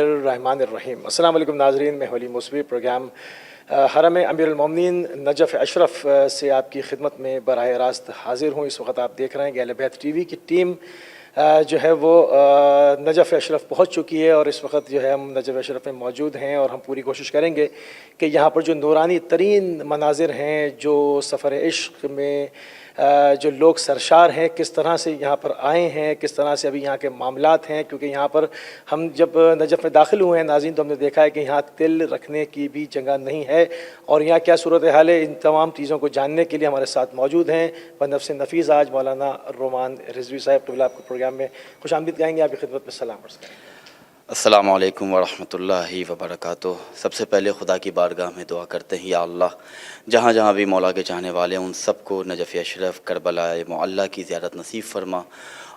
الرحمن الرحیم۔ السلام علیکم ناظرین، میں ولی موسوی پروگرام حرم امیر المومنین نجف اشرف سے آپ کی خدمت میں براہ راست حاضر ہوں۔ اس وقت آپ دیکھ رہے ہیں کہ اہل بیت ٹی وی کی ٹیم جو ہے وہ نجف اشرف پہنچ چکی ہے، اور اس وقت جو ہے ہم نجف اشرف میں موجود ہیں، اور ہم پوری کوشش کریں گے کہ یہاں پر جو نورانی ترین مناظر ہیں، جو سفر عشق میں جو لوگ سرشار ہیں، کس طرح سے یہاں پر آئے ہیں، کس طرح سے ابھی یہاں کے معاملات ہیں، کیونکہ یہاں پر ہم جب نجف میں داخل ہوئے ہیں ناظرین تو ہم نے دیکھا ہے کہ یہاں تل رکھنے کی بھی جگہ نہیں ہے، اور یہاں کیا صورتحال ہے، ان تمام چیزوں کو جاننے کے لیے ہمارے ساتھ موجود ہیں بنفس نفیس آج مولانا رومان رضوی صاحب۔ قبلہ آپ کو پروگرام میں خوش آمدید کہیں گے، آپ کی خدمت میں سلام عرض کریں گے۔ السلام علیکم ورحمۃ اللہ وبرکاتہ۔ سب سے پہلے خدا کی بارگاہ میں دعا کرتے ہیں، یا اللہ جہاں جہاں بھی مولا کے چاہنے والے ہیں ان سب کو نجف اشرف کربلا معلیٰ کی زیارت نصیب فرما۔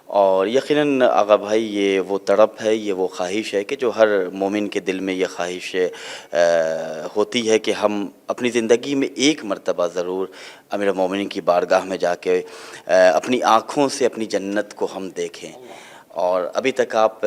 اور یقیناً آغا بھائی یہ وہ تڑپ ہے، یہ وہ خواہش ہے کہ جو ہر مومن کے دل میں یہ خواہش ہوتی ہے کہ ہم اپنی زندگی میں ایک مرتبہ ضرور امیر المومنین کی بارگاہ میں جا کے اپنی آنکھوں سے اپنی جنت کو ہم دیکھیں۔ اور ابھی تک آپ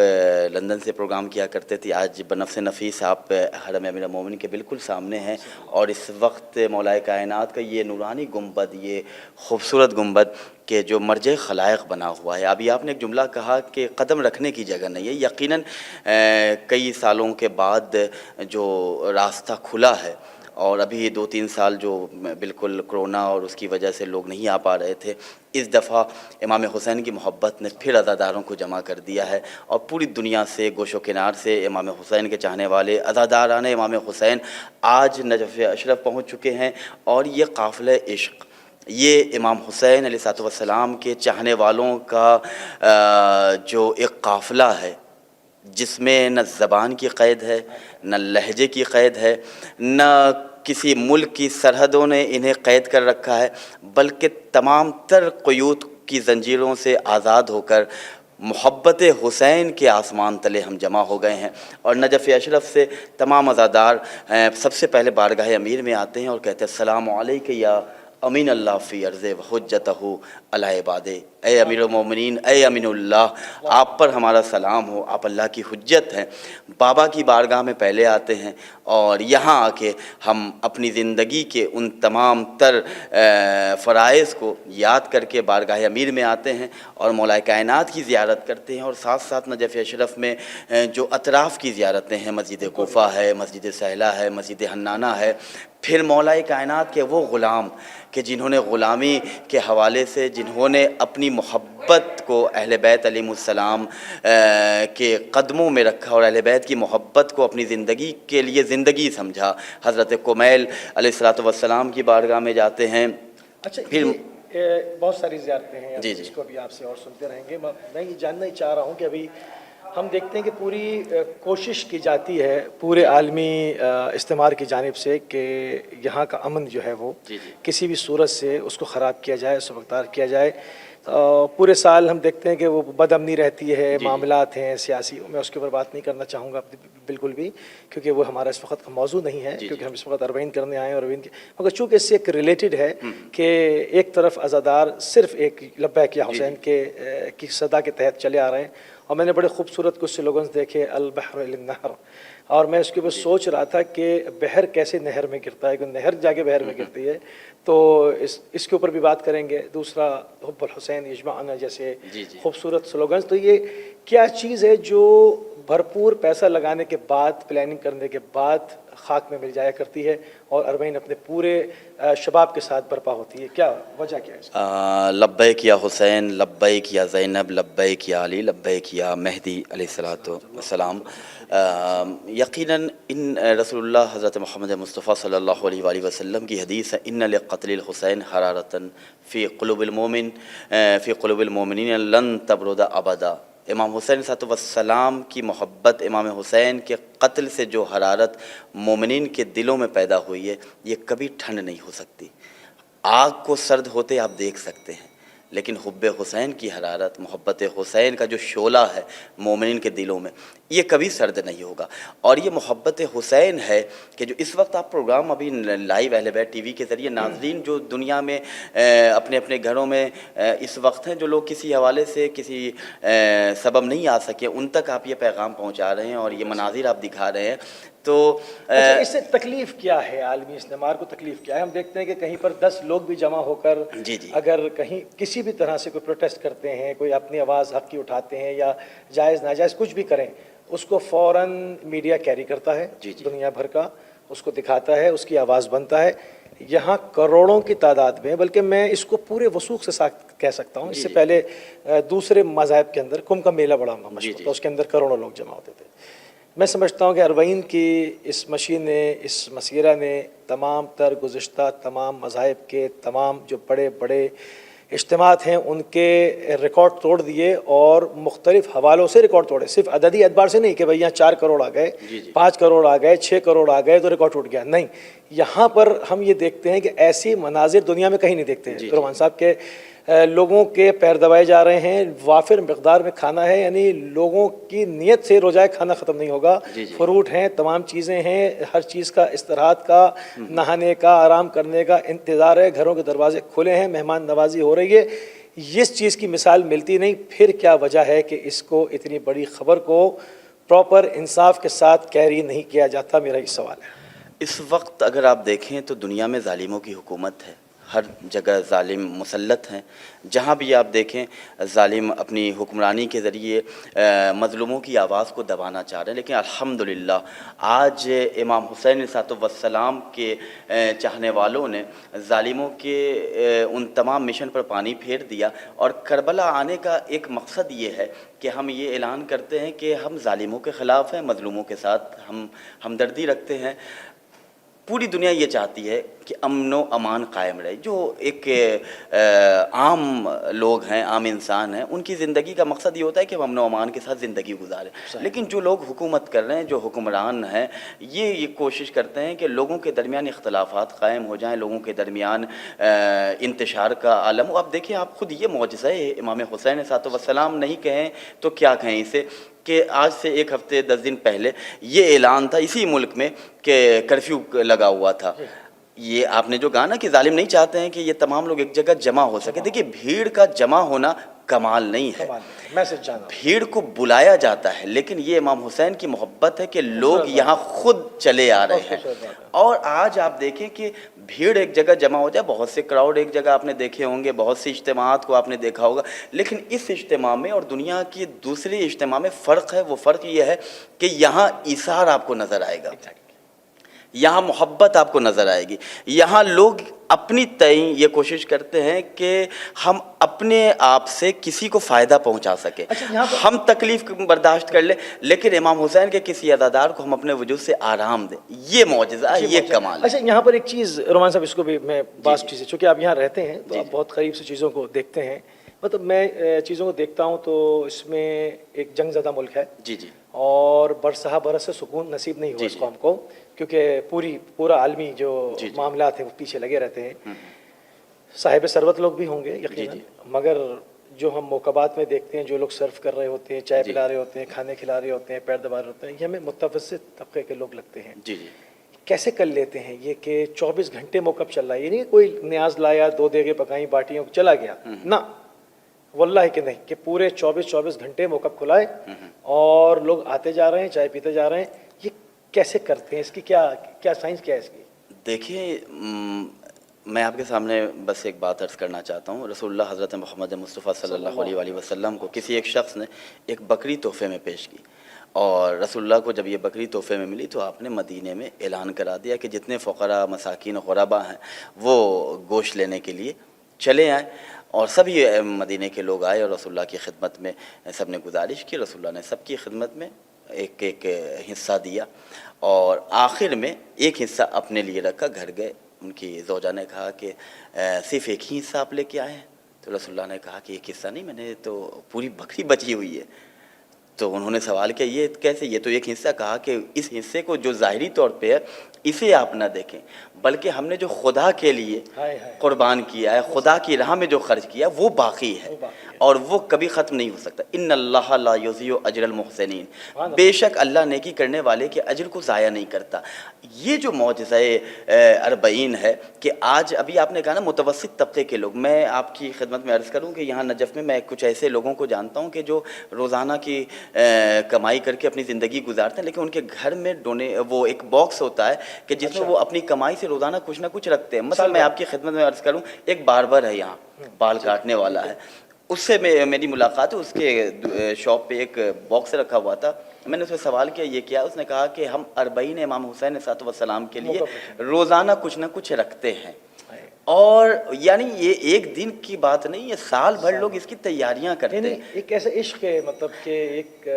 لندن سے پروگرام کیا کرتے تھے، آج بنفس نفیس آپ حرم امیر المومنین کے بالکل سامنے ہیں، اور اس وقت مولا کائنات کا یہ نورانی گنبد، یہ خوبصورت گنبد کہ جو مرجع خلائق بنا ہوا ہے۔ ابھی آپ نے ایک جملہ کہا کہ قدم رکھنے کی جگہ نہیں ہے، یقیناً کئی سالوں کے بعد جو راستہ کھلا ہے، اور ابھی یہ 2-3 سال جو بالکل کرونا اور اس کی وجہ سے لوگ نہیں آ پا رہے تھے، اس دفعہ امام حسین کی محبت نے پھر عزاداروں کو جمع کر دیا ہے، اور پوری دنیا سے گوش و کنار سے امام حسین کے چاہنے والے عزاداران امام حسین آج نجف اشرف پہنچ چکے ہیں، اور یہ قافلہ عشق، یہ امام حسین علیہ الصلوۃ والسلام کے چاہنے والوں کا جو ایک قافلہ ہے، جس میں نہ زبان کی قید ہے، نہ لہجے کی قید ہے، نہ کسی ملک کی سرحدوں نے انہیں قید کر رکھا ہے، بلکہ تمام تر قیود کی زنجیروں سے آزاد ہو کر محبت حسین کے آسمان تلے ہم جمع ہو گئے ہیں۔ اور نجف اشرف سے تمام عزادار سب سے پہلے بارگاہ امیر میں آتے ہیں اور کہتے ہیں السلام علیک یا امین اللہ فی ارض و حجتہ علی عباد۔ اے امیر المومنین، اے امین اللہ، آپ پر ہمارا سلام ہو، آپ اللہ کی حجت ہیں۔ بابا کی بارگاہ میں پہلے آتے ہیں، اور یہاں آ کے ہم اپنی زندگی کے ان تمام تر فرائض کو یاد کر کے بارگاہ امیر میں آتے ہیں اور مولا کائنات کی زیارت کرتے ہیں، اور ساتھ ساتھ نجف اشرف میں جو اطراف کی زیارتیں ہیں، مسجد کوفہ ہے، مسجد سہلہ ہے، مسجد حنانہ ہے، پھر مولا کائنات کے وہ غلام کہ جنہوں نے غلامی کے حوالے سے، جنہوں نے اپنی محبت کو اہل بیت علیہم السلام کے قدموں میں رکھا اور اہل بیت کی محبت کو اپنی زندگی کے لیے زندگی سمجھا، حضرت کمیل علیہ الصلوۃ والسلام کی بارگاہ میں جاتے ہیں۔ اچھا، پھر بہت ساری زیارتیں ہیں، جی اس کو بھی آپ سے اور سنتے رہیں گے۔ میں یہ جاننا ہی چاہ رہا ہوں کہ ابھی ہم دیکھتے ہیں کہ پوری کوشش کی جاتی ہے پورے عالمی استعمار کی جانب سے کہ یہاں کا امن جو ہے وہ کسی بھی صورت سے اس کو خراب کیا جائے، سبکتار کیا جائے۔ پورے سال ہم دیکھتے ہیں کہ وہ بد امنی رہتی ہے، معاملات ہیں سیاسی، میں اس کے اوپر بات نہیں کرنا چاہوں گا بالکل بھی، کیونکہ وہ ہمارا اس وقت کا موضوع نہیں ہے، کیونکہ ہم اس وقت اربعین کرنے آئے ہیں، اور اربعین کی مگر چونکہ اس سے ایک ریلیٹڈ ہے کہ ایک طرف عزادار صرف ایک لبیک یا حسین کی صدا کے تحت چلے آ رہے ہیں، اور میں نے بڑے خوبصورت کچھ سلوگنز دیکھے، البحر النہر، اور میں اس کے اوپر سوچ رہا تھا کہ بحر کیسے نہر میں گرتا ہے، کہ نہر جا کے بحر میں گرتی ہے، تو اس کے اوپر بھی بات کریں گے۔ دوسرا حب الحسین یجمعنا جیسے خوبصورت سلوگنز، تو یہ کیا چیز ہے جو بھرپور پیسہ لگانے کے بعد، پلاننگ کرنے کے بعد خاک میں مل جایا کرتی ہے اور اربعین اپنے پورے شباب کے ساتھ برپا ہوتی ہے؟ کیا وجہ کیا ہے اس کی؟ لبیک یا حسین، لبیک یا زینب، لبیک یا علی، لبیک یا مہدی علیہ الصلوۃ والسلام۔ یقیناً ان رسول اللہ حضرت محمد مصطفیٰ صلی اللہ علیہ وآلہ وسلم کی حدیث ہے، ان لقتل الحسین حرارتاً فی قلوب المومن فی قلوب المومنین لن تبرد ابدا۔ امام حسین صلی اللہ علیہ وسلم کی محبت، امام حسین کے قتل سے جو حرارت مومنین کے دلوں میں پیدا ہوئی ہے، یہ کبھی ٹھنڈ نہیں ہو سکتی۔ آگ کو سرد ہوتے آپ دیکھ سکتے ہیں، لیکن حب حسین کی حرارت، محبت حسین کا جو شعلہ ہے مومنین کے دلوں میں، یہ کبھی سرد نہیں ہوگا۔ اور یہ محبت حسین ہے کہ جو اس وقت آپ پروگرام ابھی لائیو اہل بیت ٹی وی کے ذریعے ناظرین جو دنیا میں اپنے اپنے گھروں میں اس وقت ہیں، جو لوگ کسی حوالے سے کسی سبب نہیں آ سکے، ان تک آپ یہ پیغام پہنچا رہے ہیں اور یہ مناظر آپ دکھا رہے ہیں۔ تو اچھا، اس سے تکلیف کیا ہے عالمی استعمار کو؟ تکلیف کیا ہے؟ ہم دیکھتے ہیں کہ کہیں پر 10 لوگ بھی جمع ہو کر جی جی اگر کہیں کسی بھی طرح سے کوئی پروٹیسٹ کرتے ہیں، کوئی اپنی آواز حق کی اٹھاتے ہیں یا جائز ناجائز کچھ بھی کریں، اس کو فوراً میڈیا کیری کرتا ہے، جی جی دنیا بھر کا اس کو دکھاتا ہے، اس کی آواز بنتا ہے۔ یہاں کروڑوں کی تعداد میں، بلکہ میں اس کو پورے وثوق سے کہہ سکتا ہوں، اس جی سے جی پہلے دوسرے مذاہب کے اندر کمبھ کا میلہ بڑا مشہور جی تھا، جی اس کے اندر کروڑوں لوگ جمع ہوتے تھے۔ میں سمجھتا ہوں کہ اربعین کی اس مشین نے، اس مسیرہ نے تمام تر گزشتہ تمام مذاہب کے تمام جو بڑے بڑے اجتماعات ہیں ان کے ریکارڈ توڑ دیے، اور مختلف حوالوں سے ریکارڈ توڑے، صرف عددی اعتبار سے نہیں کہ بھئی یہاں 4 کروڑ آ گئے، جی جی 5 کروڑ آ گئے، 6 کروڑ آ گئے تو ریکارڈ ٹوٹ گیا، نہیں۔ یہاں پر ہم یہ دیکھتے ہیں کہ ایسی مناظر دنیا میں کہیں نہیں دیکھتے ہیں جی رومان صاحب کے لوگوں کے پیر دبائے جا رہے ہیں، وافر مقدار میں کھانا ہے، یعنی لوگوں کی نیت سے روزائے کھانا ختم نہیں ہوگا، جی جی فروٹ ہیں، تمام چیزیں ہیں، ہر چیز کا استراحت کا، نہانے کا، آرام کرنے کا انتظار ہے، گھروں کے دروازے کھلے ہیں، مہمان نوازی ہو رہی ہے۔ اس چیز کی مثال ملتی نہیں، پھر کیا وجہ ہے کہ اس کو اتنی بڑی خبر کو پراپر انصاف کے ساتھ کیری نہیں کیا جاتا؟ میرا یہ سوال ہے۔ اس وقت اگر آپ دیکھیں تو دنیا میں ظالموں کی حکومت ہے، ہر جگہ ظالم مسلط ہیں، جہاں بھی آپ دیکھیں ظالم اپنی حکمرانی کے ذریعے مظلوموں کی آواز کو دبانا چاہ رہے ہیں۔ لیکن الحمدللہ آج امام حسین علیہ الصلوۃ والسلام کے چاہنے والوں نے ظالموں کے ان تمام مشن پر پانی پھیر دیا، اور کربلا آنے کا ایک مقصد یہ ہے کہ ہم یہ اعلان کرتے ہیں کہ ہم ظالموں کے خلاف ہیں، مظلوموں کے ساتھ ہم ہمدردی رکھتے ہیں۔ پوری دنیا یہ چاہتی ہے کہ امن و امان قائم رہے۔ جو ایک عام لوگ ہیں، عام انسان ہیں، ان کی زندگی کا مقصد یہ ہوتا ہے کہ ہم امن و امان کے ساتھ زندگی گزاریں۔ لیکن جو لوگ حکومت کر رہے ہیں، جو حکمران ہیں، یہ کوشش کرتے ہیں کہ لوگوں کے درمیان اختلافات قائم ہو جائیں، لوگوں کے درمیان انتشار کا عالم ہو۔ اب دیکھیں، آپ خود یہ معجزہ ہے امام حسین علیہ الصلوۃ والسلام نہیں کہیں تو کیا کہیں اسے، کہ آج سے 1 ہفتے 10 دن پہلے یہ اعلان تھا اسی ملک میں کہ کرفیو لگا ہوا تھا۔ یہ آپ نے جو کہا نا کہ ظالم نہیں چاہتے ہیں کہ یہ تمام لوگ ایک جگہ جمع ہو سکے، دیکھیے بھیڑ کا جمع ہونا کمال نہیں ہے، میسج جانا، بھیڑ کو بلایا جاتا ہے، لیکن یہ امام حسین کی محبت ہے کہ لوگ یہاں خود چلے آ رہے ہیں۔ اور آج آپ دیکھیں کہ بھیڑ ایک جگہ جمع ہو جائے، بہت سے کراؤڈ ایک جگہ آپ نے دیکھے ہوں گے، بہت سی اجتماعات کو آپ نے دیکھا ہوگا، لیکن اس اجتماع میں اور دنیا کی دوسری اجتماع میں فرق ہے۔ وہ فرق یہ ہے کہ یہاں ایثار آپ کو نظر آئے گا، یہاں محبت آپ کو نظر آئے گی، یہاں لوگ اپنی تئیں یہ کوشش کرتے ہیں کہ ہم اپنے آپ سے کسی کو فائدہ پہنچا سکیں، ہم تکلیف برداشت کر لیں، لیکن امام حسین کے کسی عزادار کو ہم اپنے وجود سے آرام دیں۔ یہ معجزہ ہے، یہ کمال ہے۔ اچھا، یہاں پر ایک چیز رومان صاحب، اس کو بھی میں بعض چیزیں، چونکہ آپ یہاں رہتے ہیں تو آپ بہت قریب سے چیزوں کو دیکھتے ہیں، مطلب میں چیزوں کو دیکھتا ہوں تو اس میں ایک جنگ زدہ ملک ہے، جی جی، اور برسہ برس سے سکون نصیب نہیں ہوا اس قوم کو، کیونکہ پورا عالمی جو معاملات ہیں وہ پیچھے لگے رہتے ہیں۔ صاحب ثروت لوگ بھی ہوں گے یقیناً، مگر جو ہم موقعات میں دیکھتے ہیں، جو لوگ سرو کر رہے ہوتے ہیں، چائے پلا رہے ہوتے ہیں، کھانے کھلا رہے ہوتے ہیں، پیر دبا رہے ہوتے ہیں، یہ ہمیں متوسط طبقے کے لوگ لگتے ہیں۔ جی جی، کیسے کر لیتے ہیں یہ کہ 24 گھنٹے موقف چل رہا ہے؟ یہ نہیں کوئی نیاز لایا، 2 دیگیں پکائیں، باٹیوں چلا گیا، نہ، واللہ کہ نہیں، کہ پورے 24 گھنٹے موقف کھلائے اور لوگ آتے جا رہے ہیں، چائے پیتے جا رہے ہیں۔ یہ کیسے کرتے ہیں؟ اس کی کیا سائنس کیا ہے اس کی؟ دیکھیے، میں آپ کے سامنے بس ایک بات عرض کرنا چاہتا ہوں۔ رسول اللہ حضرت محمد مصطفیٰ صلی اللہ علیہ وآلہ وسلم کو کسی ایک شخص نے ایک بکری تحفے میں پیش کی، اور رسول اللہ کو جب یہ بکری تحفے میں ملی تو آپ نے مدینے میں اعلان کرا دیا کہ جتنے فقراء، مساکین، غرباء ہیں وہ گوشت لینے کے لیے چلے آئیں، اور سبھی مدینے کے لوگ آئے اور رسول اللہ کی خدمت میں سب نے گزارش کی۔ رسول اللہ نے سب کی خدمت میں ایک ایک حصہ دیا، اور آخر میں ایک حصہ اپنے لیے رکھا، گھر گئے۔ ان کی زوجہ نے کہا کہ صرف ایک ہی حصہ آپ لے کے آئے ہیں؟ تو رسول اللہ نے کہا کہ ایک حصہ نہیں، میں نے تو پوری بکری بچی ہوئی ہے۔ تو انہوں نے سوال کیا یہ کیسے، یہ تو ایک حصہ، کہا کہ اس حصے کو جو ظاہری طور پہ ہے اسے آپ نہ دیکھیں، بلکہ ہم نے جو خدا کے لیے ہائے ہائے قربان کیا ہے، خدا کی راہ میں جو خرچ کیا وہ باقی ہے اور وہ کبھی ختم نہیں ہو سکتا۔ ان اللہ لا یضیع اجر المحسنین، بے شک اللہ نیکی کرنے والے کے اجر کو ضائع نہیں کرتا۔ یہ جو معجزہ اربعین ہے کہ آج ابھی آپ نے کہا نا متوسط طبقے کے لوگ، میں آپ کی خدمت میں عرض کروں کہ یہاں نجف میں میں کچھ ایسے لوگوں کو جانتا ہوں کہ جو روزانہ کی کمائی کر کے اپنی زندگی گزارتے ہیں، لیکن ان کے گھر میں وہ ایک باکس ہوتا ہے کہ جس میں وہ اپنی کمائی سے روزانہ کچھ نہ کچھ رکھتے ہیں۔ مثلا میں آپ کی خدمت میں عرض کروں، ایک باربر ہے یہاں، بال کاٹنے والا ہے، اس سے میری ملاقات ہے، اس کے شاپ پہ ایک باکس رکھا ہوا تھا، میں نے اس سے سوال کیا یہ کیا، اس نے کہا کہ ہم 40 امام حسین علیہ السلام کے لیے روزانہ کچھ نہ کچھ رکھتے ہیں، اور یعنی یہ ایک دن کی بات نہیں، یہ سال بھر لوگ اس کی تیاریاں کرتے ہیں۔ ایک ایسا عشق ہے، مطلب کہ ایک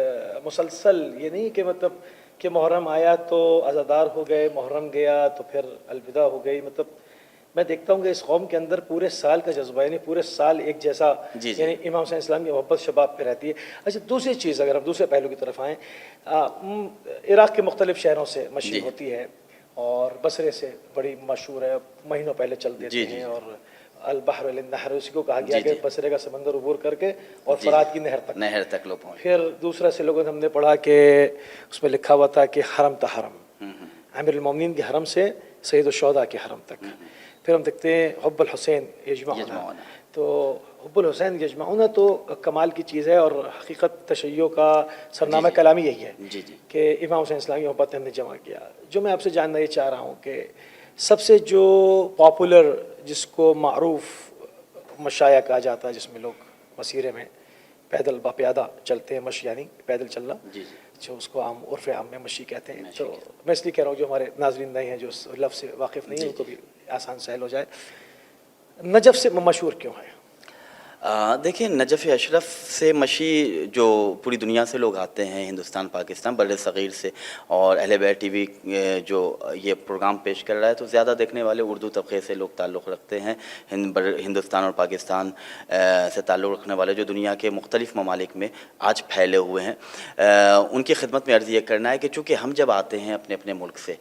مسلسل، یہ نہیں کہ مطلب کہ محرم آیا تو عزادار ہو گئے، محرم گیا تو پھر الوداع ہو گئی، مطلب میں دیکھتا ہوں کہ اس قوم کے اندر پورے سال کا جذبہ، یعنی پورے سال ایک جیسا، یعنی امام حسین اسلام کی محبت شباب پہ رہتی ہے۔ اچھا دوسری چیز، اگر ہم دوسرے پہلو کی طرف آئیں، عراق کے مختلف شہروں سے مشی ہوتی ہے اور بصرے سے بڑی مشہور ہے، مہینوں پہلے چل دیتے ہیں، اور البحر للنہر اسی کو کہا گیا کہ بصرے کا سمندر عبور کر کے اور فرات کی نہر تک لوگ پہنچ۔ پھر دوسرا سے لوگوں نے ہم نے پڑھا کہ اس میں لکھا ہوا تھا کہ حرم تا حرم، امیر المومنین کے حرم سے سید الشہداء کے حرم تک۔ پھر ہم دیکھتے ہیں حب الحسین یجمعنا، تو حب الحسین یجمعنا تو کمال کی چیز ہے، اور حقیقت تشیع کا سرنامہ کلامی یہی ہے کہ امام حسین اسلام کی محبت ہم نے جمع کیا۔ جو میں آپ سے جاننا یہ چاہ رہا ہوں کہ سب سے جو پاپولر، جس کو معروف مشایا کہا جاتا ہے، جس میں لوگ مسیرے میں پیدل باپیادہ چلتے ہیں، مشی یعنی پیدل چلنا، جو اس کو عام عرف عام میں مشی کہتے ہیں، تو میں اس لیے کہہ رہا ہوں جو ہمارے ناظرین نہیں ہیں، جو اس لفظ سے واقف نہیں ہیں، ان کو بھی آسان سہل ہو جائے، نجف سے مشہور کیوں ہے؟ دیکھیں نجف اشرف سے مشی جو پوری دنیا سے لوگ آتے ہیں، ہندوستان، پاکستان، بر صغیر سے، اور اہل بیت ٹی وی جو یہ پروگرام پیش کر رہا ہے تو زیادہ دیکھنے والے اردو طبقے سے لوگ تعلق رکھتے ہیں، ہندوستان اور پاکستان سے تعلق رکھنے والے جو دنیا کے مختلف ممالک میں آج پھیلے ہوئے ہیں، ان کی خدمت میں عرض یہ کرنا ہے کہ چونکہ ہم جب آتے ہیں اپنے اپنے ملک سے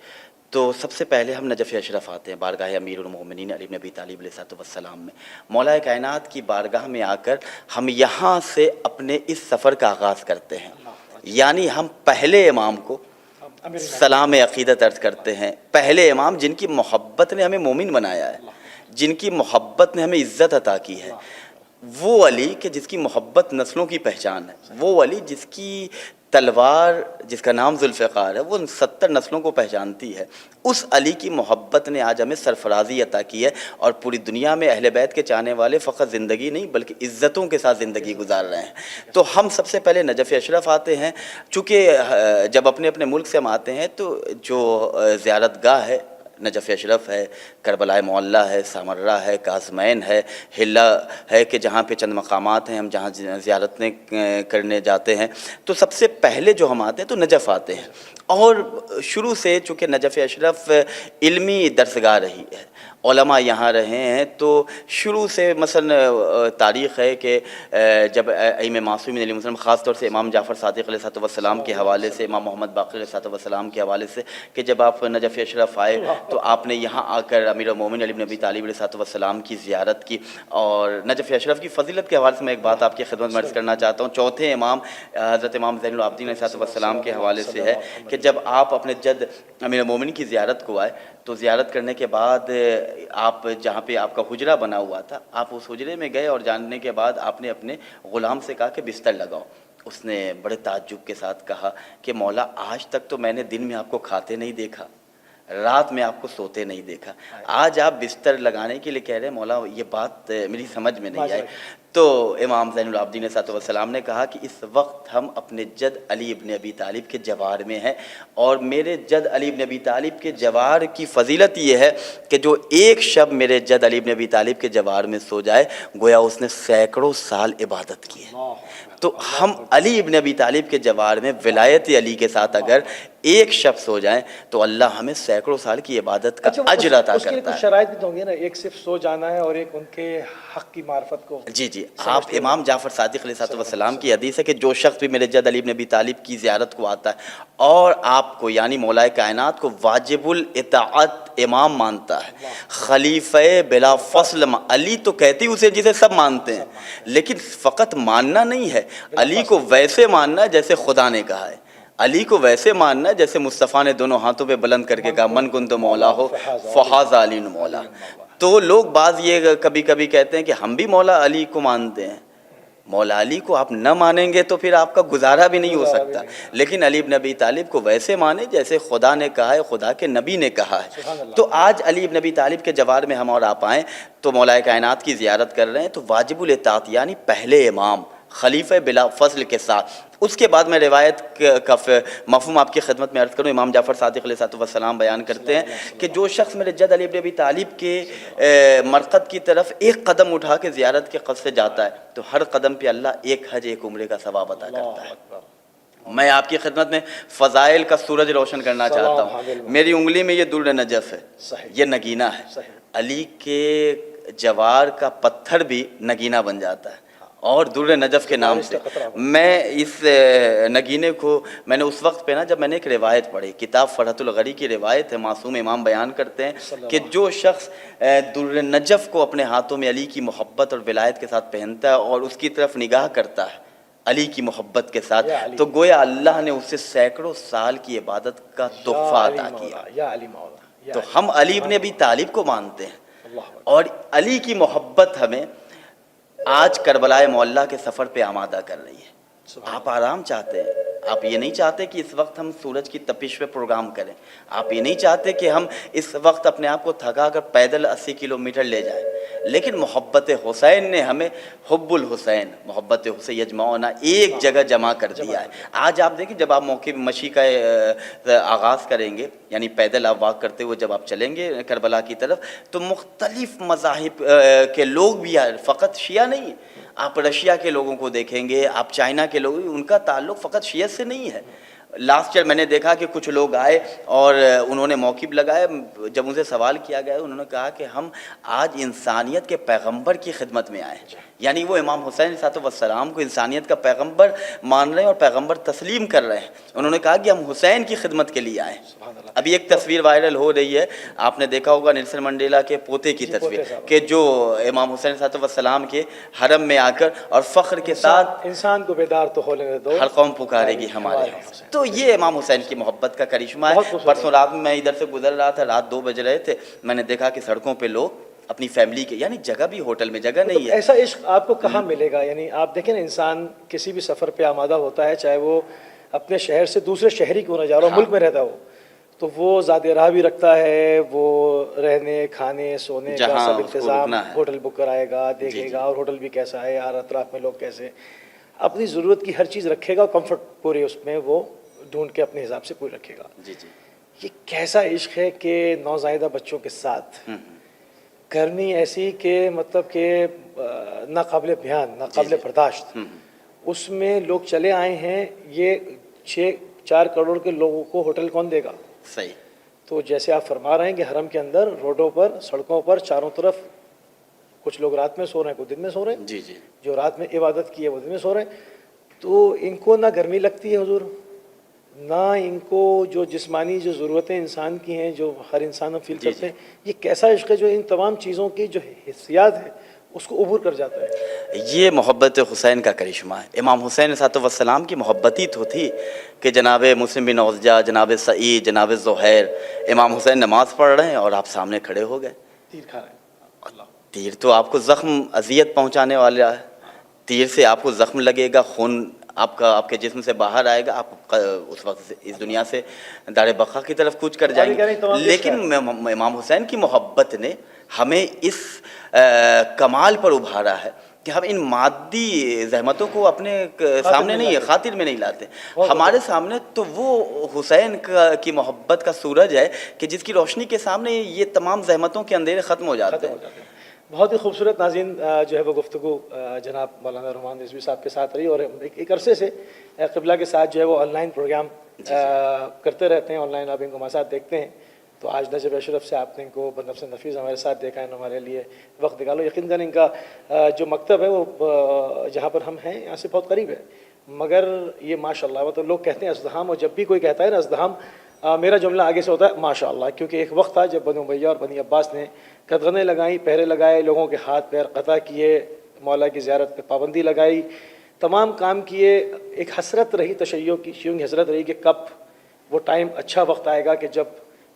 تو سب سے پہلے ہم نجف اشرف آتے ہیں، بارگاہ امیر المومنین علی بن ابی طالب علیہ السلام میں، مولا کائنات کی بارگاہ میں آ کر ہم یہاں سے اپنے اس سفر کا آغاز کرتے ہیں، یعنی ہم پہلے امام کو سلام عقیدت عرض کرتے ہیں، پہلے امام جن کی محبت نے ہمیں مومن بنایا ہے، جن کی محبت نے ہمیں عزت عطا کی ہے، وہ علی کہ جس کی محبت نسلوں کی پہچان ہے، وہ علی جس کی تلوار، جس کا نام ذوالفقار ہے، وہ 70 نسلوں کو پہچانتی ہے، اس علی کی محبت نے آج ہمیں سرفرازی عطا کی ہے، اور پوری دنیا میں اہل بیت کے چاہنے والے فقط زندگی نہیں بلکہ عزتوں کے ساتھ زندگی گزار رہے ہیں۔ تو ہم سب سے پہلے نجف اشرف آتے ہیں، چونکہ جب اپنے اپنے ملک سے ہم آتے ہیں تو جو زیارت گاہ ہے نجف اشرف ہے، کربلائے معلّہ ہے، سامرہ ہے، کاظمین ہے، حلہ ہے کہ جہاں پہ چند مقامات ہیں ہم جہاں زیارتیں کرنے جاتے ہیں، تو سب سے پہلے جو ہم آتے ہیں تو نجف آتے ہیں، اور شروع سے چونکہ نجف اشرف علمی درسگاہ رہی ہے، علماء یہاں رہے ہیں، تو شروع سے مثلا تاریخ ہے کہ جب ائمہ معصومین علیہ السلام، خاص طور سے امام جعفر صادق علیہ السلام کے حوالے سے، امام محمد باقر علیہ السلام کے حوالے سے کہ جب آپ نجف اشرف آئے تو آپ نے یہاں آ کر امیر المومنین علی بن ابی طالب علیہ السلام کی زیارت کی، اور نجف اشرف کی فضیلت کے حوالے سے میں ایک بات آپ کی خدمت میں عرض کرنا چاہتا ہوں، چوتھے امام حضرت امام زین العابدین علیہ السلام کے حوالے سے ہے کہ جب آپ اپنے جد امیر المومنین کی زیارت کو آئے تو زیارت کرنے کے بعد آپ جہاں پہ آپ کا حجرہ بنا ہوا تھا، آپ اس حجرے میں گئے اور جاننے کے بعد آپ نے اپنے غلام سے کہا کہ بستر لگاؤ، اس نے بڑے تعجب کے ساتھ کہا کہ مولا آج تک تو میں نے دن میں آپ کو کھاتے نہیں دیکھا، رات میں آپ کو سوتے نہیں دیکھا، آج آپ بستر لگانے کے لیے کہہ رہے ہیں، مولا یہ بات میری سمجھ میں نہیں آئی۔ تو امام زین العابدین علیہ السلام نے کہا کہ اس وقت ہم اپنے جد علی ابن ابی طالب کے جوار میں ہیں، اور میرے جد علی ابن ابی طالب کے جوار کی فضیلت یہ ہے کہ جو ایک شب میرے جد علی ابن ابی طالب کے جوار میں سو جائے گویا اس نے سینکڑوں سال عبادت کی ہے۔ تو ہم علی ابن ابی طالب کے جوار میں ولایت علی کے ساتھ اگر ایک شب سو جائیں تو اللہ ہمیں سینکڑوں سال کی عبادت کا اجر عطا اس کے لیے کرتا کچھ ہے۔ شرائط بھی تو ہوں گے نا، ایک صرف سو جانا ہے اور ایک ان کے حق کی معرفت کو۔ جی جی آپ امام جعفر صادق علیہ السلام کی حدیث ہے کہ جو شخص بھی میرے جد علی بن ابی طالب کی زیارت کو آتا ہے اور آپ کو یعنی مولائے کائنات کو واجب الاطاعت امام مانتا ہے، خلیفہ بلا فصل علی تو کہتی اسے جسے سب مانتے ہیں، لیکن فقط ماننا نہیں ہے، علی کو ویسے ماننا ہے جیسے خدا نے کہا ہے، علی کو ویسے ماننا ہے جیسے مصطفیٰ نے دونوں ہاتھوں پہ بلند کر کے کہا من کنت مولا ہو فہذا علی مولا۔ تو لوگ بعض یہ کبھی کبھی کہتے ہیں کہ ہم بھی مولا علی کو مانتے ہیں، مولا علی کو آپ نہ مانیں گے تو پھر آپ کا گزارا بھی نہیں ہو سکتا، لیکن علی بن ابی طالب کو ویسے مانیں جیسے خدا نے کہا ہے، خدا کے نبی نے کہا ہے۔ تو آج علی بن ابی طالب کے جوار میں ہم اور آپ آئیں تو مولا کائنات کی زیارت کر رہے ہیں، تو واجب الاطاعت یعنی پہلے امام خلیفہ بلا فضل کے ساتھ۔ اس کے بعد میں روایت کا مفہوم آپ کی خدمت میں عرض کروں، امام جعفر صادق علیہ السلام بیان کرتے ہیں کہ جو شخص میرے جد علی بن ابی طالب کے مرقد کی طرف ایک قدم اٹھا کے زیارت کے قصد سے جاتا ہے تو ہر قدم پہ اللہ ایک حج ایک عمرے کا ثواب عطا کرتا ہے۔ میں آپ کی خدمت میں فضائل کا سورج روشن کرنا چاہتا ہوں۔ میری انگلی میں یہ در نجف ہے، یہ نگینہ ہے، علی کے جوار کا پتھر بھی نگینہ بن جاتا ہے اور در نجف کے نام سے۔ میں اس نگینے کو میں نے اس وقت پہ نا جب میں نے ایک روایت پڑھی، کتاب فرحت الغری کی روایت ہے، معصوم امام بیان کرتے ہیں کہ جو شخص در نجف کو اپنے ہاتھوں میں علی کی محبت اور ولایت کے ساتھ پہنتا ہے اور اس کی طرف نگاہ کرتا ہے علی کی محبت کے ساتھ، تو گویا اللہ نے اسے سینکڑوں سال کی عبادت کا تحفہ عطا کیا۔ تو ہم علی بن ابی طالب کو مانتے ہیں اور علی کی محبت ہمیں آج کربلائے معلیٰ کے سفر پہ آمادہ کر رہی ہے۔ آپ آرام چاہتے ہیں، آپ یہ نہیں چاہتے کہ اس وقت ہم سورج کی تپش پہ پروگرام کریں، آپ یہ نہیں چاہتے کہ ہم اس وقت اپنے آپ کو تھکا کر پیدل 80 کلومیٹر لے جائیں، لیکن محبت حسین نے ہمیں حب الحسین محبت حسین یجمعنا ایک جگہ جمع کر دیا ہے۔ آج آپ دیکھیں جب آپ موقع مشی کا آغاز کریں گے یعنی پیدل آپ واک کرتے ہوئے جب آپ چلیں گے کربلا کی طرف تو مختلف مذاہب کے لوگ بھی آئے، فقط شیعہ نہیں، آپ رشیا کے لوگوں کو دیکھیں گے، آپ چائنا کے لوگ، ان کا تعلق فقط شیعت سے نہیں ہے۔ لاسٹ ایئر میں نے دیکھا کہ کچھ لوگ آئے اور انہوں نے موقف لگایا، جب ان سے سوال کیا گیا انہوں نے کہا کہ ہم آج انسانیت کے پیغمبر کی خدمت میں آئے، یعنی وہ امام حسین علیہ السلام کو انسانیت کا پیغمبر مان رہے ہیں اور پیغمبر تسلیم کر رہے ہیں۔ انہوں نے کہا کہ ہم حسین کی خدمت کے لیے آئے۔ ابھی ایک تصویر وائرل ہو رہی ہے، آپ نے دیکھا ہوگا نیلسن منڈیلا کے پوتے کی تصویر کہ جو امام حسین علیہ السلام کے حرم میں آ کر اور فخر کے ساتھ انسان کو بیدار تو ہونے دو، ہر قوم پکارے گی ہمارے۔ تو یہ امام حسین کی محبت کا کرشمہ ہے۔ پرسوں رات میں ادھر سے گزر رہا تھا، رات 2 بج رہے تھے، میں نے دیکھا کہ سڑکوں پہ لوگ اپنی فیملی کے یعنی جگہ بھی ہوٹل میں جگہ نہیں ہے۔ ایسا عشق آپ کو کہاں ملے گا؟ یعنی آپ دیکھیں نا انسان کسی بھی سفر پہ آمادہ ہوتا ہے، چاہے وہ اپنے شہر سے دوسرے شہری کیوں نہ جا رہا ہو، ملک میں رہتا ہو، تو وہ ذات راہ بھی رکھتا ہے، وہ رہنے کھانے سونے کا سب انتظام، ہوٹل بک کرائے گا، دیکھے گا اور ہوٹل بھی کیسا ہے اور اطراف میں لوگ کیسے، اپنی ضرورت کی ہر چیز رکھے گا، کمفرٹ پورے اس میں وہ ڈھونڈ کے اپنے حساب سے پوری رکھے گا۔ یہ کیسا عشق ہے کہ نوزائیدہ بچوں کے ساتھ کرنی ایسی کہ مطلب کہ ناقابل بیان، ناقابل برداشت، اس میں لوگ چلے آئے ہیں، یہ 4 کروڑ کے لوگوں کو ہوٹل کون دے گا؟ صحیح۔ تو جیسے آپ فرما رہے ہیں کہ حرم کے اندر روڈوں پر سڑکوں پر چاروں طرف کچھ لوگ رات میں سو رہے ہیں، کچھ دن میں سو رہے ہیں، جو رات میں عبادت کی ہے وہ دن میں سو رہے ہیں، تو ان کو نہ گرمی لگتی ہے حضور، نہ ان کو جو جسمانی جو ضرورتیں انسان کی ہیں جو ہر انسان ہم فیل کرتے ہیں، یہ کیسا عشق ہے جو ان تمام چیزوں کی جو حیثیت ہے اس کو عبور کر جاتا ہے۔ یہ محبت حسین کا کرشمہ ہے۔ امام حسین علیہ السلام کی محبت ہی تو تھی کہ جناب مسلم بن عوذجہ، جناب سعید، جناب زہیر، امام حسین نماز پڑھ رہے ہیں اور آپ سامنے کھڑے ہو گئے، تیر کھا رہے ہیں۔ تیر تو آپ کو زخم اذیت پہنچانے والا ہے، تیر سے آپ کو زخم لگے گا، خون آپ کے جسم سے باہر آئے گا، آپ اس وقت اس دنیا سے دار بقا کی طرف کوچ کر جائیں گے۔ لیکن امام حسین کی محبت نے ہمیں اس کمال پر ابھارا ہے کہ ہم ان مادی زحمتوں کو اپنے سامنے نہیں، خاطر میں نہیں لاتے۔ ہمارے سامنے تو وہ حسین کی محبت کا سورج ہے کہ جس کی روشنی کے سامنے یہ تمام زحمتوں کے اندھیرے ختم ہو جاتے ہیں۔ بہت ہی خوبصورت ناظرین جو ہے وہ گفتگو جناب مولانا رحمان رضوی صاحب کے ساتھ رہی، اور ایک عرصے سے قبلہ کے ساتھ جو ہے وہ آن لائن پروگرام کرتے رہتے ہیں، آن لائن آپ ان کو ہمارے ساتھ دیکھتے ہیں، تو آج نجف اشرف سے آپ نے ان کو بنفس نفیس ہمارے ساتھ دیکھا ہے، ہمارے لیے وقت نکالو. یقیناً ان کا جو مکتب ہے وہ جہاں پر ہم ہیں یہاں سے بہت قریب ہے، مگر یہ ماشاء اللہ وہ تو لوگ کہتے ہیں ازدحام، اور جب بھی کوئی کہتا ہے نا ازدحام، میرا جملہ آگے سے ہوتا ہے ماشاء اللہ، کیونکہ ایک وقت تھا جب بنو امیہ اور بنی عباس نے قدغنیں لگائیں، پہرے لگائے، لوگوں کے ہاتھ پیر قطع کیے، مولا کی زیارت پہ پابندی لگائی، تمام کام کیے. ایک حسرت رہی تشیع کی، شیعوں کی حسرت رہی کہ کب وہ ٹائم اچھا وقت آئے گا کہ جب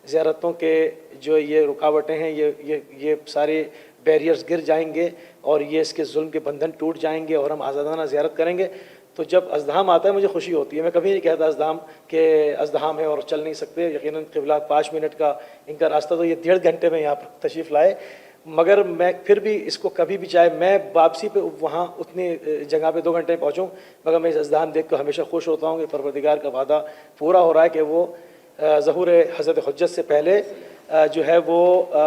زیارتوں کے جو یہ رکاوٹیں ہیں، یہ سارے بیریئرز گر جائیں گے اور یہ اس کے ظلم کے بندھن ٹوٹ جائیں گے اور ہم آزادانہ زیارت کریں گے. تو جب ازدحام آتا ہے مجھے خوشی ہوتی ہے. میں کبھی نہیں کہتا ازدحام کہ ازدحام ہے اور چل نہیں سکتے. یقیناً قبلہ 5 منٹ کا ان کا راستہ تو یہ 1.5 گھنٹے میں یہاں پر تشریف لائے، مگر میں پھر بھی اس کو کبھی بھی چاہے میں واپسی پہ وہاں اتنی جگہ پہ 2 گھنٹے میں پہنچوں، مگر میں اس ازدحام دیکھ کر ہمیشہ خوش ہوتا ہوں کہ پروردگار کا وعدہ پورا ہو رہا ہے کہ وہ ظہور حضرت حجت سے پہلے جو ہے وہ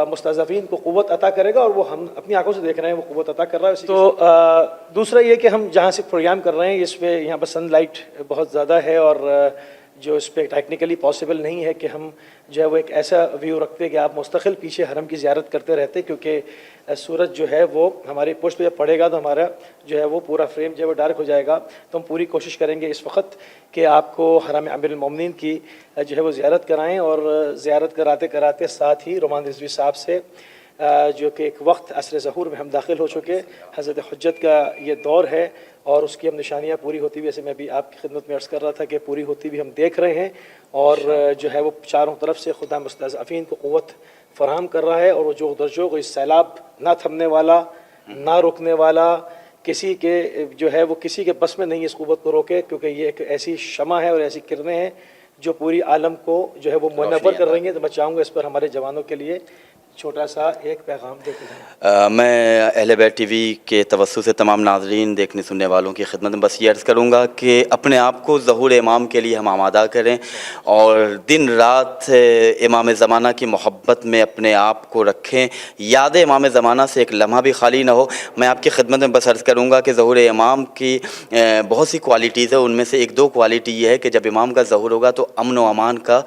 مستضعفین کو قوت عطا کرے گا، اور وہ ہم اپنی آنکھوں سے دیکھ رہے ہیں وہ قوت عطا کر رہا ہے. تو دوسرا یہ کہ ہم جہاں سے پروگرام کر رہے ہیں اس پہ یہاں پر سن لائٹ بہت زیادہ ہے، اور جو اس پہ ٹیکنیکلی پاسبل نہیں ہے کہ ہم جو ہے وہ ایک ایسا ویو رکھتے کہ آپ مستقل پیچھے حرم کی زیارت کرتے رہتے، کیونکہ سورج جو ہے وہ ہماری پشت پہ جب پڑے گا تو ہمارا جو ہے وہ پورا فریم جو ہے وہ ڈارک ہو جائے گا. تو ہم پوری کوشش کریں گے اس وقت کہ آپ کو حرم امیر المومنین کی جو ہے وہ زیارت کرائیں، اور زیارت کراتے کراتے ساتھ ہی رومان رضوی صاحب سے جو کہ ایک وقت عصر ظہور میں ہم داخل ہو چکے، حضرت حجت کا یہ دور ہے اور اس کی ہم نشانیاں پوری ہوتی ہوئی، جیسے میں بھی آپ کی خدمت میں عرض کر رہا تھا کہ پوری ہوتی ہوئی ہم دیکھ رہے ہیں، اور جو ہے وہ چاروں طرف سے خدا مستضعفین کو قوت فراہم کر رہا ہے، اور وہ جو درجوگ اس سیلاب نہ تھمنے والا، نہ رکنے والا، کسی کے جو ہے وہ کسی کے بس میں نہیں اس قوت کو روکے، کیونکہ یہ ایک ایسی شمع ہے اور ایسی کرنیں ہیں جو پوری عالم کو جو ہے وہ منور کر رہی ہیں. تو میں چاہوں گا اس پر ہمارے جوانوں کے لیے چھوٹا سا ایک پیغام دیتے ہیں. میں اہل بیت ٹی وی کے توسط سے تمام ناظرین دیکھنے سننے والوں کی خدمت میں بس یہ عرض کروں گا کہ اپنے آپ کو ظہور امام کے لیے ہم آمادہ کریں، اور دن رات امام زمانہ کی محبت میں اپنے آپ کو رکھیں. یاد امام زمانہ سے ایک لمحہ بھی خالی نہ ہو. میں آپ کی خدمت میں بس عرض کروں گا کہ ظہور امام کی بہت سی کوالٹیز ہیں، ان میں سے 1-2 کوالٹی یہ ہے کہ جب امام کا ظہور ہوگا تو امن و امان کا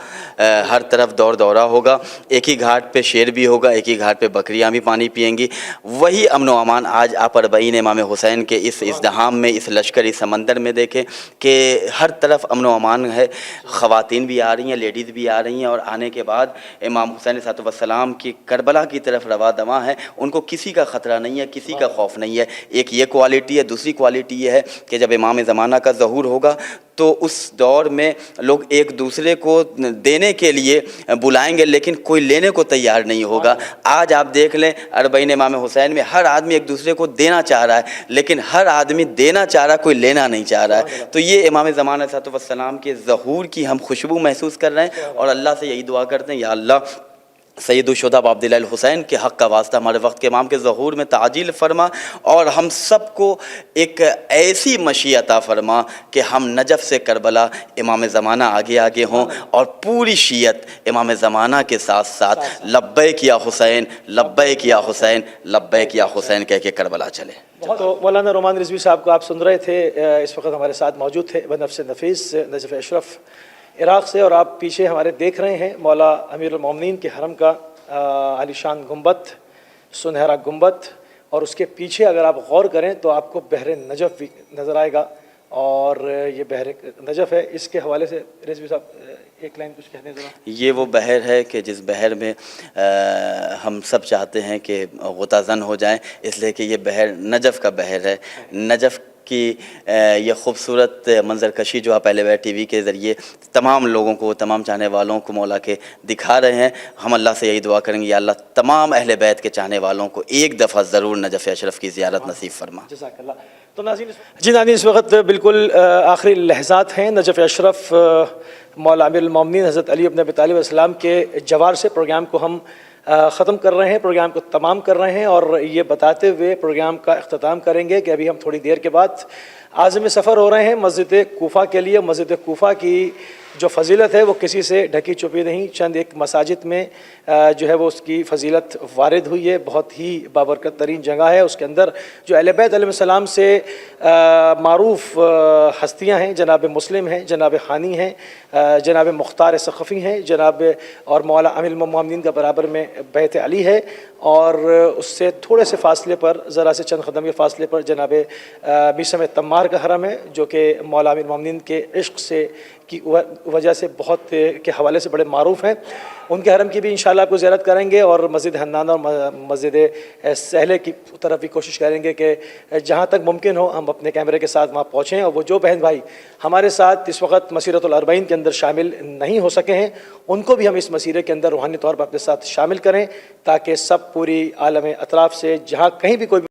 ہر طرف دور دورہ ہوگا. ایک ہی گھاٹ پہ شیر بھی ہوگا، ایک ہی گھاٹ پہ بکریاں بھی پانی پئیں گی. وہی امن و امان آج آپ اربعین امام حسین کے اس ازدحام میں، اس لشکری سمندر میں دیکھیں کہ ہر طرف امن و امان ہے. خواتین بھی آ رہی ہیں، لیڈیز بھی آ رہی ہیں، اور آنے کے بعد امام حسین علیہ السلام کی کربلا کی طرف رواں دواں ہیں. ان کو کسی کا خطرہ نہیں ہے، کسی کا خوف نہیں ہے. ایک یہ کوالٹی ہے. دوسری کوالٹی یہ ہے کہ جب امام زمانہ کا ظہور ہوگا تو اس دور میں لوگ ایک دوسرے کو دینے کے لیے بلائیں گے، لیکن کوئی لینے کو تیار نہیں ہوگا. آج آپ دیکھ لیں اربعین امام حسین میں ہر آدمی ایک دوسرے کو دینا چاہ رہا ہے، لیکن ہر آدمی دینا چاہ رہا ہے، کوئی لینا نہیں چاہ رہا ہے. تو یہ امام زمانہ علیہ السلام کے ظہور کی ہم خوشبو محسوس کر رہے ہیں، اور اللہ سے یہی دعا کرتے ہیں، یا اللہ سید الشہداء عبداللہ الحسین کے حق کا واسطہ ہمارے وقت کے امام کے ظہور میں تعجیل فرما، اور ہم سب کو ایک ایسی مشیع عطا فرما کہ ہم نجف سے کربلا امام زمانہ آگے آگے ہوں، اور پوری شیعت امام زمانہ کے ساتھ ساتھ لبیک یا حسین، لبیک یا حسین، لبیک یا حسین کہہ کے کربلا چلے. تو مولانا رومان رضوی صاحب کو آپ سن رہے تھے، اس وقت ہمارے ساتھ موجود تھے بنفس نفیس نجف اشرف عراق سے، اور آپ پیچھے ہمارے دیکھ رہے ہیں مولا امیر المومنین کے حرم کا عالی شان گنبد، سنہرا گنبد، اور اس کے پیچھے اگر آپ غور کریں تو آپ کو بحر نجف بھی نظر آئے گا، اور یہ بحر نجف ہے. اس کے حوالے سے رضوی صاحب ایک لائن کچھ کہنے ذرا. یہ وہ بحر ہے کہ جس بحر میں ہم سب چاہتے ہیں کہ غوطہ زن ہو جائیں، اس لیے کہ یہ بحر نجف کا بحر ہے. نجف کی یہ خوبصورت منظر کشی جو آپ اہل بیت ٹی وی کے ذریعے تمام لوگوں کو، تمام چاہنے والوں کو مولا کے دکھا رہے ہیں. ہم اللہ سے یہی دعا کریں گے، یا اللہ تمام اہل بیت کے چاہنے والوں کو ایک دفعہ ضرور نجف اشرف کی زیارت نصیب فرما. جزاک اللہ. تو ناظرین اس وقت بالکل آخری لحظات ہیں. نجف اشرف مولا امیر المومنین حضرت علی بن ابی طالب علیہ السلام کے جوار سے پروگرام کو ہم ختم کر رہے ہیں، پروگرام کو تمام کر رہے ہیں، اور یہ بتاتے ہوئے پروگرام کا اختتام کریں گے کہ ابھی ہم تھوڑی دیر کے بعد عازم سفر ہو رہے ہیں مسجد کوفہ کے لیے. مسجد کوفہ کی جو فضیلت ہے وہ کسی سے ڈھکی چھپی نہیں، چند ایک مساجد میں جو ہے وہ اس کی فضیلت وارد ہوئی ہے، بہت ہی بابرکت ترین جگہ ہے۔ اس کے اندر جو اہل بیت علیہ السلام سے معروف ہستیاں ہیں، جناب مسلم ہیں، جناب خانی ہیں، جناب مختار ثقفی ہیں، جناب اور مولا امیر المومنین کا برابر میں بیت علی ہے، اور اس سے تھوڑے سے فاصلے پر، ذرا سے چند قدم کے فاصلے پر جناب میثم تمار کا حرم ہے، جو کہ مولا امیر المومنین کے عشق سے کی وجہ سے بہت کے حوالے سے بڑے معروف ہیں۔ ان کے حرم کی بھی انشاءاللہ آپ کو زیارت کریں گے، اور مسجد حنانہ اور مسجد سہلے کی طرف بھی کوشش کریں گے کہ جہاں تک ممکن ہو ہم اپنے کیمرے کے ساتھ وہاں پہنچیں، اور وہ جو بہن بھائی ہمارے ساتھ اس وقت مسیرۃ الاربعین کے اندر شامل نہیں ہو سکے ہیں، ان کو بھی ہم اس مسیرے کے اندر روحانی طور پر اپنے ساتھ شامل کریں، تاکہ سب پوری عالم اطراف سے جہاں کہیں بھی کوئی